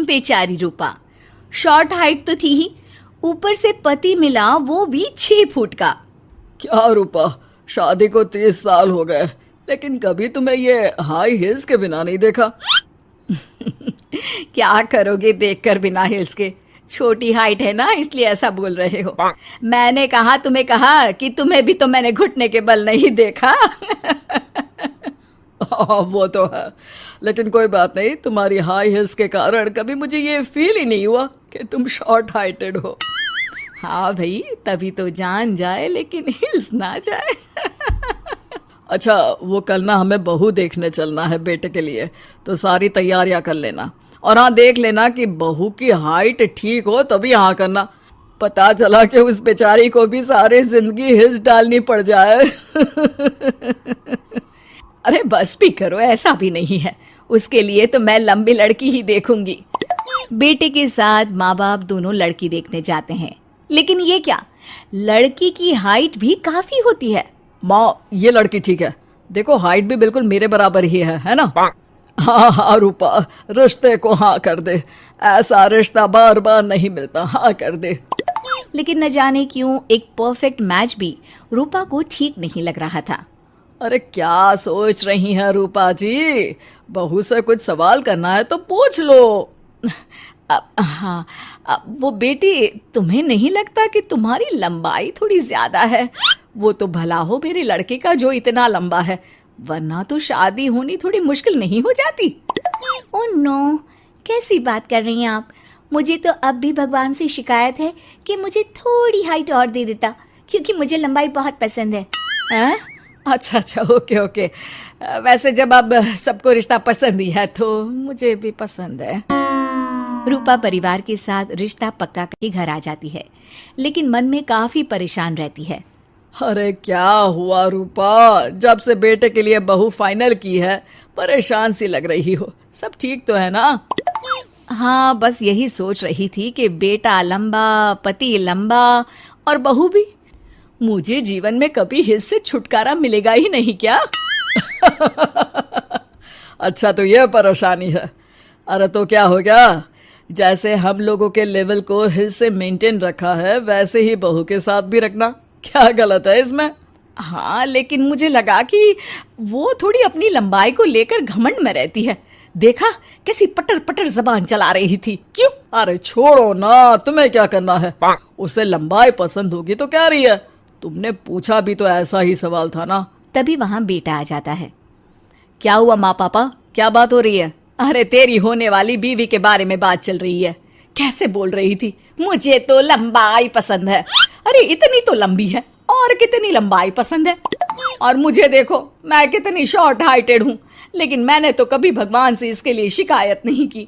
बेचारी रूपा, short height तो थी ही, ऊपर से पति मिला वो भी 6 फुट का। क्या रूपा, शादी को 30 साल हो गए, लेकिन कभी तुम्हें ये हाई हील्स के बिना नहीं देखा। क्या करोगे देखकर बिना हिल्स के? छोटी हाइट है ना, इसलिए ऐसा बोल रहे हो। मैंने कहा तुम्हें कहा कि तुम्हें भी तो मैंने घुटने के बल नहीं देखा। वो तो है, लेकिन कोई बात नहीं, तुम्हारी हाई हिल्स के कारण कभी मुझे ये फील ही नहीं हुआ कि तुम शॉर्ट हाइटेड हो। हाँ भाई, तभी तो जान जाए लेकिन हिल्स ना जाए। अच्छा, वो कल ना हमें बहू देखने चलना है बेटे के लिए, तो सारी तैयारियां कर लेना। और हाँ, देख लेना कि बहू की हाइट ठीक हो तभी हाँ करना। पता चला कि उस बेचारी को भी सारी जिंदगी हिल्स डालनी पड़ जाए। अरे बस भी करो, ऐसा भी नहीं है। उसके लिए तो मैं लंबी लड़की ही देखूंगी। बेटे के साथ माँ बाप दोनों लड़की देखने जाते हैं, लेकिन ये क्या, लड़की की हाइट भी काफी होती है। माँ, ये लड़की ठीक है, देखो हाइट भी बिल्कुल मेरे बराबर ही है ना? हाँ हाँ रूपा, रिश्ते को हाँ कर दे, ऐसा रिश्ता बार बार नहीं मिलता, हाँ कर दे। लेकिन न जाने क्यों एक परफेक्ट मैच भी रूपा को ठीक नहीं लग रहा था। अरे क्या सोच रही हैं रूपा जी, बहू से कुछ सवाल करना है तो पूछ लो। हाँ, वो बेटी, तुम्हें नहीं लगता कि तुम्हारी लंबाई थोड़ी ज्यादा है? वो तो भला हो मेरे लड़के का जो इतना लंबा है, वरना तो शादी होनी थोड़ी मुश्किल नहीं हो जाती। ओह नो, कैसी बात कर रही हैं आप? मुझे तो अब भी भगवान से शिकायत है कि मुझे थोड़ी हाइट और दे देता, क्योंकि मुझे लंबाई बहुत पसंद है। हैं? अच्छा अच्छा, ओके ओके। वैसे जब अब सबको रिश्ता पसंद ही है तो मुझे भी पसंद है। रूपा परिवार के साथ रिश्ता पक्का करके घर आ जाती है, लेकिन मन में काफी परेशान रहती है। अरे क्या हुआ रूपा, जब से बेटे के लिए बहू फाइनल की है परेशान सी लग रही हो, सब ठीक तो है ना? हाँ, बस यही सोच रही थी कि बेटा लंबा, पति लंबा और बहू भी। मुझे जीवन में कभी हिस्से से छुटकारा मिलेगा ही नहीं क्या? अच्छा, तो ये परेशानी है। अरे तो क्या हो गया, जैसे हम लोगों के लेवल को हिस्से मेंटेन रखा है वैसे ही बहू के साथ भी रखना, क्या गलत है इसमें? हाँ, लेकिन मुझे लगा कि वो थोड़ी अपनी लंबाई को लेकर घमंड में रहती है। देखा कैसी पटर पटर जबान चला रही थी। क्यों? अरे छोड़ो ना, तुम्हें क्या करना है? उसे लंबाई पसंद होगी तो क्या रही है, तुमने पूछा भी तो ऐसा ही सवाल था ना। तभी वहां बेटा आ जाता है। क्या हुआ माँ पापा, क्या बात हो रही है? अरे तेरी होने वाली बीवी के बारे में बात चल रही है। कैसे बोल रही थी, मुझे तो लंबाई पसंद है। अरे इतनी तो लंबी है, और कितनी लंबाई पसंद है? और मुझे देखो, मैं कितनी शॉर्ट हाइटेड हूँ, लेकिन मैंने तो कभी भगवान से इसके लिए शिकायत नहीं की।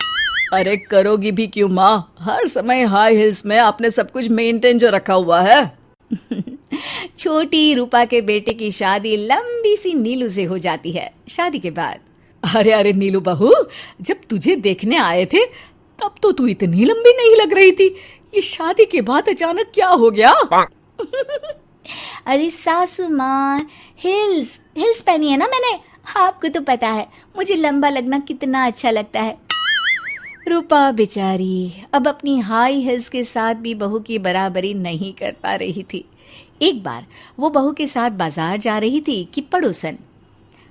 अरे करोगी भी क्यों माँ, हर समय हाई हिल्स में आपने सब कुछ मेंटेन जो रखा हुआ है। छोटी रूपा के बेटे की शादी लंबी सी नीलू से हो जाती है। शादी के बाद, अरे अरे नीलू बहू, जब तुझे देखने आए थे तब तो तू इतनी लंबी नहीं लग रही थी, ये शादी के बाद अचानक क्या हो गया? अरे सासू माँ, हिल्स पहनी है ना मैंने, आपको तो पता है मुझे लंबा लगना कितना अच्छा लगता है। रूपा बेचारी अब अपनी हाई हिल्स के साथ भी बहू की बराबरी नहीं कर पा रही थी। एक बार वो बहू के साथ बाजार जा रही थी कि पड़ोसन,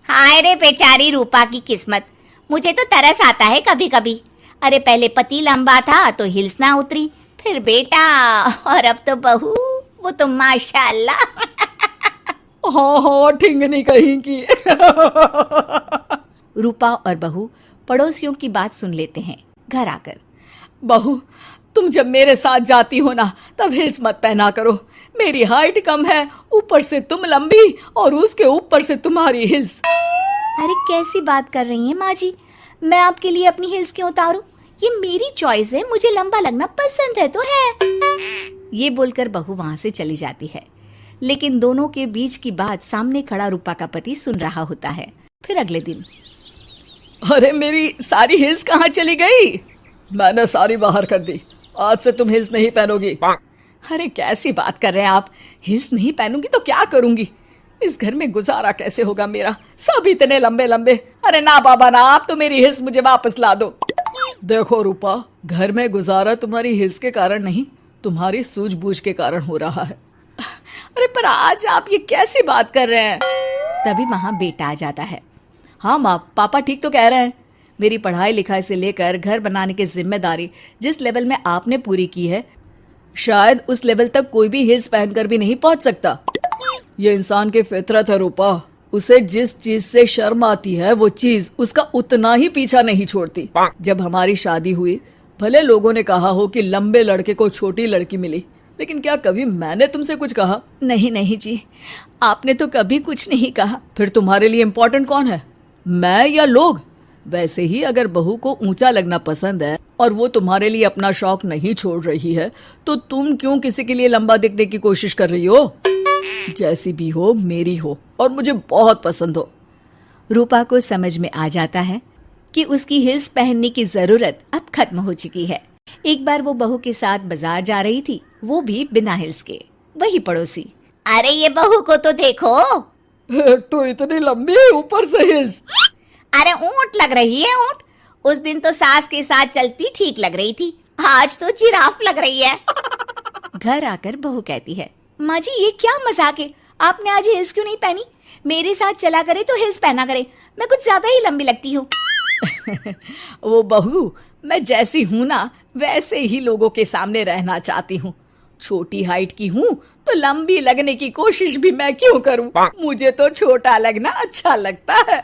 हाय रे बेचारी रूपा की किस्मत, मुझे तो तरस आता है कभी कभी। अरे पहले पति लंबा था तो हिल्स ना उतरी, फिर बेटा, और अब तो बहू, वो तो माशाल्लाह। हाँ हाँ, ठिंगनी कहीं की। रूपा और बहू पड़ोसियों की बात सुन लेते हैं। घर आकर, बहू तुम जब मेरे साथ जाती हो ना तब हिल्स मत पहना करो, मेरी हाइट कम है, ऊपर से तुम लंबी और उसके ऊपर से तुम्हारी हिल्स। अरे कैसी बात कर रही हैं माँ जी, मैं आपके लिए अपनी हिल्स क्यों उतारूं? ये मेरी चॉइस है, मुझे लंबा लगना पसंद है तो है। ये बोलकर बहू वहां से चली जाती है, लेकिन दोनों के बीच की बात सामने खड़ा रूपा का पति सुन रहा होता है। फिर अगले दिन, अरे मेरी सारी हिल्स कहाँ चली गई? मैंने सारी बाहर कर दी, आज से तुम हिल्स नहीं पहनोगी। अरे कैसी बात कर रहे हैं आप, हिल्स नहीं पहनूंगी तो क्या करूंगी? इस घर में गुजारा कैसे होगा मेरा, सब इतने लंबे लंबे। अरे ना बाबा ना, आप तो मेरी हिल्स मुझे वापस ला दो। देखो रूपा, घर में गुजारा तुम्हारी हिल्स के कारण नहीं, तुम्हारी सूझबूझ के कारण हो रहा है। अरे पर आज आप ये कैसी बात कर रहे हैं? तभी वहां बेटा आ जाता है। हाँ माँ, पापा ठीक तो कह रहे हैं। मेरी पढ़ाई लिखाई से लेकर घर बनाने की जिम्मेदारी जिस लेवल में आपने पूरी की है, शायद उस लेवल तक कोई भी हिल्स पहनकर भी नहीं पहुंच सकता। ये इंसान की फितरत है रूपा, उसे जिस चीज से शर्म आती है वो चीज उसका उतना ही पीछा नहीं छोड़ती। जब हमारी शादी हुई, भले लोगों ने कहा हो कि लंबे लड़के को छोटी लड़की मिली, लेकिन क्या कभी मैंने तुमसे कुछ कहा? नहीं नहीं जी, आपने तो कभी कुछ नहीं कहा। फिर तुम्हारे लिए इम्पोर्टेंट कौन है, मैं या लोग? वैसे ही अगर बहू को ऊंचा लगना पसंद है और वो तुम्हारे लिए अपना शौक नहीं छोड़ रही है, तो तुम क्यों किसी के लिए लंबा दिखने की कोशिश कर रही हो? जैसी भी हो, मेरी हो और मुझे बहुत पसंद हो। रूपा को समझ में आ जाता है कि उसकी हिल्स पहनने की जरूरत अब खत्म हो चुकी है। एक बार वो बहू के साथ बाजार जा रही थी, वो भी बिना हिल्स के। वही पड़ोसी, अरे ये बहू को तो देखो, एक तो इतनी लंबी है, ऊपर से हिल्स। अरे ऊंट लग रही है ऊंट। उस दिन तो सास के साथ चलती ठीक लग रही थी, आज तो जिराफ लग रही है। घर आकर बहू कहती है, माँ जी ये क्या मजाक है, आपने आज हिल्स क्यों नहीं पहनी? मेरे साथ चला करे तो हिल्स पहना करे, मैं कुछ ज्यादा ही लंबी लगती हूँ। वो बहू, मैं जैसी हूँ ना वैसे ही लोगों के सामने रहना चाहती हूँ। छोटी हाइट की हूँ तो लंबी लगने की कोशिश भी मैं क्यों करूँ? मुझे तो छोटा लगना अच्छा लगता है।